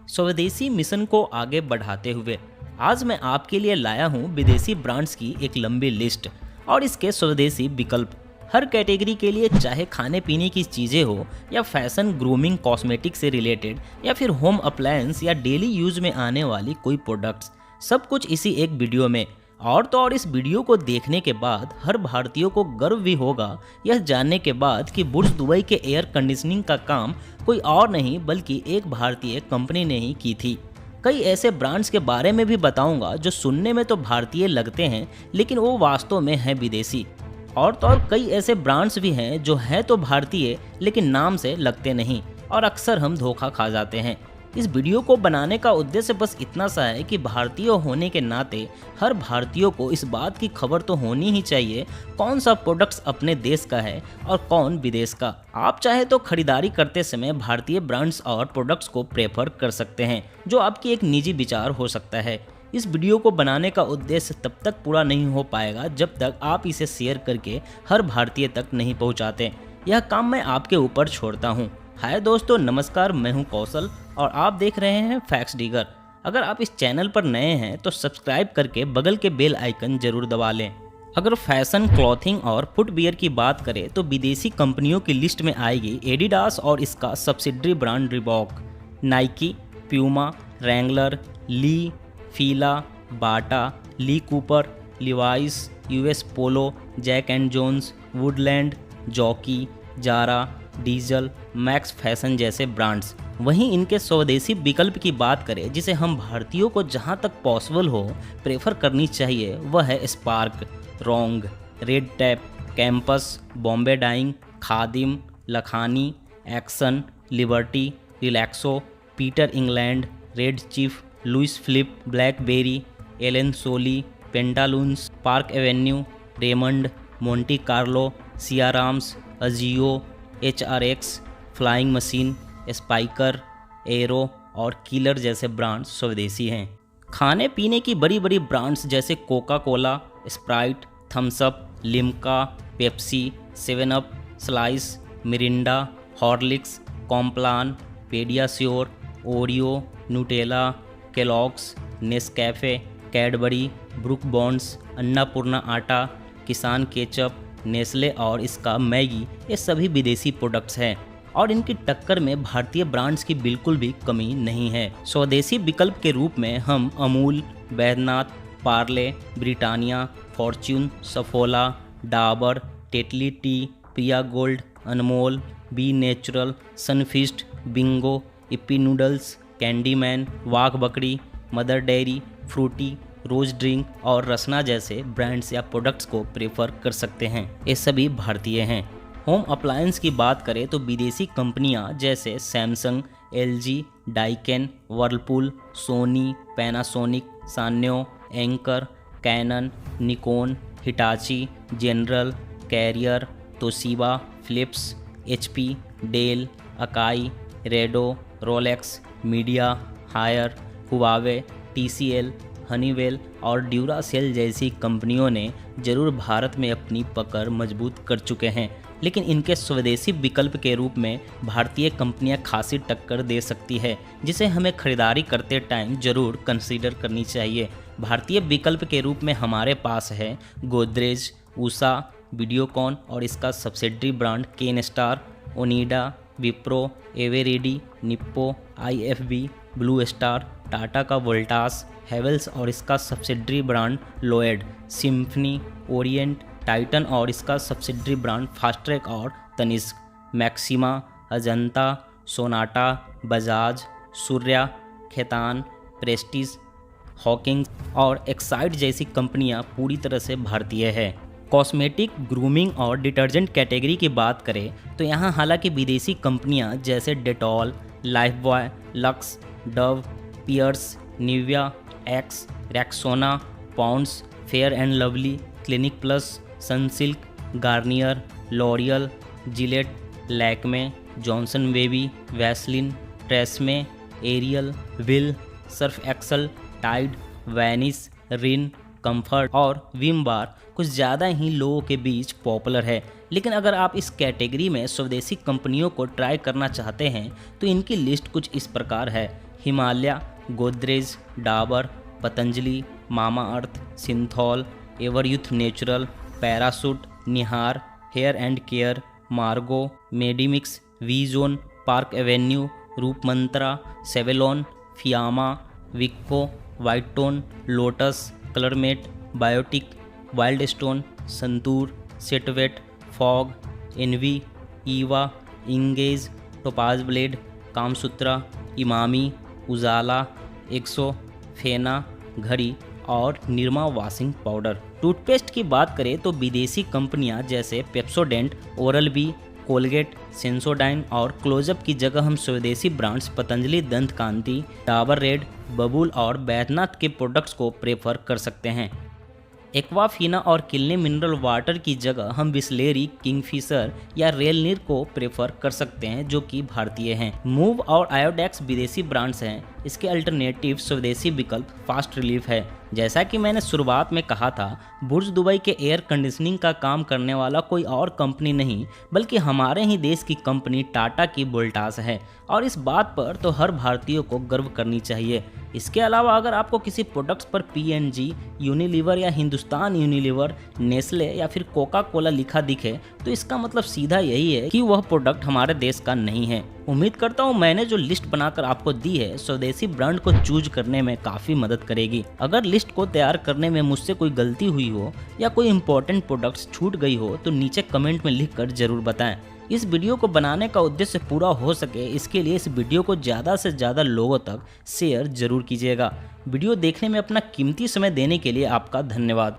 स्वदेशी मिशन को आगे बढ़ाते हुए आज मैं आपके लिए लाया हूं विदेशी ब्रांड्स की एक लंबी लिस्ट और इसके स्वदेशी विकल्प। हर कैटेगरी के लिए, चाहे खाने पीने की चीज़ें हो या फैशन, ग्रूमिंग, कॉस्मेटिक से रिलेटेड या फिर होम अप्लायंस या डेली यूज में आने वाली कोई प्रोडक्ट्स, सब कुछ इसी एक वीडियो में। और तो और इस वीडियो को देखने के बाद हर भारतीय को गर्व भी होगा यह जानने के बाद कि बुर्ज दुबई के एयर कंडीशनिंग का काम कोई और नहीं बल्कि एक भारतीय कंपनी ने ही की थी। कई ऐसे ब्रांड्स के बारे में भी बताऊंगा जो सुनने में तो भारतीय लगते हैं लेकिन वो वास्तव में हैं विदेशी। और तो और कई ऐसे ब्रांड्स भी हैं जो हैं तो भारतीय लेकिन नाम से लगते नहीं और अक्सर हम धोखा खा जाते हैं। इस वीडियो को बनाने का उद्देश्य बस इतना सा है कि भारतीय होने के नाते हर भारतीय को इस बात की खबर तो होनी ही चाहिए कौन सा प्रोडक्ट्स अपने देश का है और कौन विदेश का। आप चाहे तो खरीदारी करते समय भारतीय ब्रांड्स और प्रोडक्ट्स को प्रेफर कर सकते हैं, जो आपकी एक निजी विचार हो सकता है। इस वीडियो को बनाने का उद्देश्य तब तक पूरा नहीं हो पाएगा जब तक आप इसे शेयर करके हर भारतीय तक नहीं पहुंचाते। यह काम मैं आपके ऊपर छोड़ता हूं। हाय दोस्तों, नमस्कार, मैं हूं कौशल और आप देख रहे हैं फैक्ट्स डिगर। अगर आप इस चैनल पर नए हैं तो सब्सक्राइब करके बगल के बेल आइकन जरूर दबा लें। अगर फैशन, क्लॉथिंग और फुटवियर की बात करें तो विदेशी कंपनियों की लिस्ट में आएगी एडिडास और इसका subsidiary brand Reebok, Nike, Puma, Wrangler, Lee, Fila, Bata, Lee Cooper, Levi's, US Polo, Jack and Jones, Woodland, Jockey, Zara, Diesel, Max Fashion जैसे ब्रांड्स। वहीं इनके स्वदेशी विकल्प की बात करें जिसे हम भारतीयों को जहां तक पॉसिबल हो प्रेफर करनी चाहिए वह है स्पार्क, रोंग, Red Tape, Campus, Bombay Dyeing, Khadim, Lakhani, Action, Liberty, Relaxo, Peter England, Red Chief, Louis Philippe, Blackberrys, Allen Solly, Pantaloons, Park Avenue, Raymond, Monte Carlo, Siyarams, Ajio, HRX, Flying Machine, Spykar, Arrow और किलर जैसे brands स्वदेशी हैं। खाने पीने की बड़ी बड़ी ब्रांड्स जैसे Coca Cola, Sprite, Thums Up, Limca, Pepsi, 7 Up, Slice, Mirinda, Horlicks, Complan, PediaSure, Oreo, Nutella, Kellogg's, Nescafe, Cadbury, book bonds, Annapurna आटा, किसान केचप, नेस्ले और इसका मैगी, ये सभी विदेशी प्रोडक्ट्स हैं और इनकी टक्कर में भारतीय ब्रांड्स की बिल्कुल भी कमी नहीं है। स्वदेशी विकल्प के रूप में हम Amul, Baidyanath, Parle, Britannia, Fortune, Saffola, Dabur, Tetley tea, Priya Gold, Anmol, B Natural, Sunfeast, Bingo, Yippee noodles, Candyman, Wagh Bakri, Mother Dairy, Frooti, Rose drink और रसना जैसे ब्रांड्स या प्रोडक्ट्स को प्रेफर कर सकते हैं। ये सभी भारतीय हैं। होम अप्लायंस की बात करें तो विदेशी कंपनियां जैसे Samsung, LG, Daikin, Whirlpool, Sony, Panasonic, Sanyo, Anchor, Canon, Nikon, Hitachi, General, Carrier, Toshiba, Philips, HP, Dell, Akai, Rado, Rolex, Midea, Haier, Huawei, TCL, Honeywell और ड्यूरासेल जैसी कंपनियों ने जरूर भारत में अपनी पकड़ मजबूत कर चुके हैं, लेकिन इनके स्वदेशी विकल्प के रूप में भारतीय कंपनियां खासी टक्कर दे सकती है जिसे हमें खरीदारी करते टाइम जरूर कंसीडर करनी चाहिए। भारतीय विकल्प के रूप में हमारे पास है गोदरेज, उषा, वीडियोकॉन और इसका subsidiary brand Kenstar, Onida, Wipro, Eveready, Nippo, IFB, Blue Star, Tata का वोल्टास, हेवल्स और इसका subsidiary brand Lloyd, Symphony, Orient, Titan और इसका सब्सिडरी ब्रांड फास्ट्रैक और Tanishq, Maxima, Ajanta, Sonata, Bajaj, Surya, Khaitan, Prestige, Hawkins और एक्साइड जैसी कंपनियां पूरी तरह से भारतीय है। कॉस्मेटिक, ग्रूमिंग और डिटर्जेंट कैटेगरी की बात करें तो यहाँ हालांकि विदेशी कंपनियां जैसे Dettol, Lifebuoy, Lux, Dove, piers, Nivea, Axe, Rexona, Pond's, Fair and Lovely, Clinic Plus, Sunsilk, Garnier, L'Oreal, Gillette, Lakme, Johnson Baby, Vaseline, TRESemme, Ariel, Wheel, Surf Excel, Tide, Vanish, Rin, Comfort और Vim bar कुछ ज़्यादा ही लोगों के बीच popular है। लेकिन अगर आप इस कैटेगरी में स्वदेशी कंपनियों को ट्राई करना चाहते हैं तो इनकी लिस्ट कुछ इस प्रकार है। Himalaya, Godrej, Dabur, Patanjali, Mamaearth, Cinthol, EverYuth Natural, Parachute, Nihar, Hair and Care, Margo, Medimix, V John, Park Avenue, Roopmantra, Savlon, Fiama, Vicco, White Tone, Lotus, Colormate, Biotique, Wild Stone, Santoor, Set Wet, Fogg, Envy, Eva, Engage, Topaz blade, Kamasutra, Emami, Ujala, Exo, Fena, Ghadi और Nirma washing powder. Toothpaste की बात करें तो विदेशी कंपनियां जैसे Pepsodent, Oral B, Colgate, Sensodyne और Closeup की जगह हम स्वदेशी ब्रांड्स पतंजलि दंत कांति, डाबर रेड, बबूल और बैद्यनाथ के प्रोडक्ट्स को प्रेफर कर सकते हैं। एक्वाफिना और किल्ले मिनरल वाटर की जगह हम बिस्लेरी, किंगफिशर या रेलनीर को प्रेफर कर सकते हैं जो कि भारतीय हैं। मूव और आयोडेक्स विदेशी ब्रांड्स हैं। इसके अल्टरनेटिव स्वदेशी विकल्प फास्ट रिलीफ है। जैसा कि मैंने शुरुआत में कहा था, बुर्ज दुबई के एयर कंडीशनिंग का काम करने वाला कोई और कंपनी नहीं बल्कि हमारे ही देश की कंपनी टाटा की वोल्टास है और इस बात पर तो हर भारतीय को गर्व करनी चाहिए। इसके अलावा अगर आपको किसी प्रोडक्ट्स पर पीएनजी, यूनिलीवर या हिंदुस्तान यूनिलीवर, नेस्ले या फिर कोका कोला लिखा दिखे तो इसका मतलब सीधा यही है कि वह प्रोडक्ट हमारे देश का नहीं है। उम्मीद करता हूँ मैंने जो लिस्ट बनाकर आपको दी है स्वदेशी ब्रांड को चूज करने में काफ़ी मदद करेगी। अगर लिस्ट को तैयार करने में मुझसे कोई गलती हुई हो या कोई इंपॉर्टेंट प्रोडक्ट्स छूट गई हो तो नीचे कमेंट में लिखकर जरूर बताएं। इस वीडियो को बनाने का उद्देश्य पूरा हो सके इसके लिए इस वीडियो को ज़्यादा से ज़्यादा लोगों तक शेयर जरूर कीजिएगा। वीडियो देखने में अपना कीमती समय देने के लिए आपका धन्यवाद।